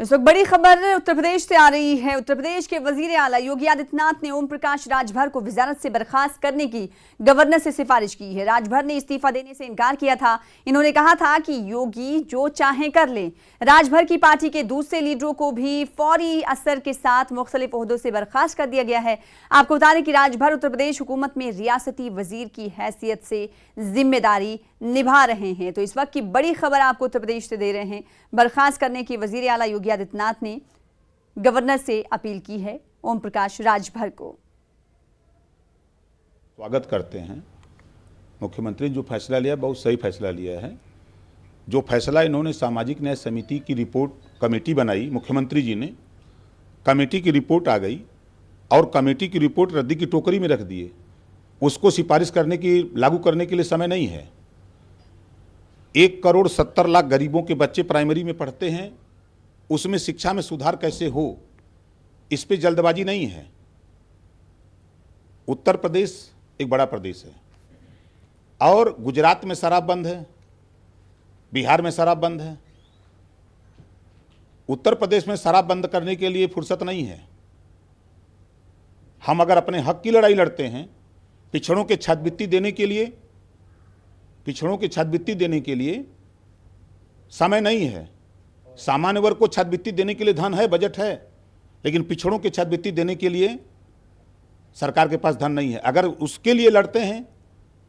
इस वक्त बड़ी खबर उत्तर प्रदेश से आ रही है। उत्तर प्रदेश के वजीर आला योगी आदित्यनाथ ने ओम प्रकाश राजभर को वजारत से बर्खास्त करने की गवर्नर से सिफारिश की है। राजभर ने इस्तीफा देने से इनकार किया था। इन्होंने कहा था कि योगी जो चाहें कर लें। राजभर की पार्टी के दूसरे लीडरों को भी फौरी असर के साथ मुख्तलिफ ओहदों से बर्खास्त कर दिया गया है। आपको बता दें कि राजभर उत्तर प्रदेश हुकूमत में रियासती वजीर की हैसियत से जिम्मेदारी निभा रहे हैं। तो इस वक्त की बड़ी खबर आपको उत्तर प्रदेश से दे रहे हैं। बर्खास्त करने की वजीर आला योगी आदित्यनाथ ने गवर्नर से अपील की है ओम प्रकाश राजभर को। स्वागत करते हैं। मुख्यमंत्री जो फैसला लिया बहुत सही फैसला लिया है। जो फैसला इन्होंने सामाजिक न्याय समिति की रिपोर्ट कमेटी बनाई, मुख्यमंत्री जी ने कमेटी की रिपोर्ट आ गई और कमेटी की रिपोर्ट रद्दी की टोकरी में रख दिए। उसको सिफारिश करने की लागू करने के लिए समय नहीं है। 1,70,00,000 गरीबों के बच्चे प्राइमरी में पढ़ते हैं, उसमें शिक्षा में सुधार कैसे हो, इस पे जल्दबाजी नहीं है। उत्तर प्रदेश एक बड़ा प्रदेश है और गुजरात में शराब बंद है, बिहार में शराब बंद है। उत्तर प्रदेश में शराब बंद करने के लिए फुर्सत नहीं है। हम अगर अपने हक की लड़ाई लड़ते हैं, पिछड़ों के छात्रवृत्ति देने के लिए समय नहीं है। सामान्य वर्ग को छात्रवृत्ति देने के लिए धन है, बजट है, लेकिन पिछड़ों के छात्रवृत्ति देने के लिए सरकार के पास धन नहीं है। अगर उसके लिए लड़ते हैं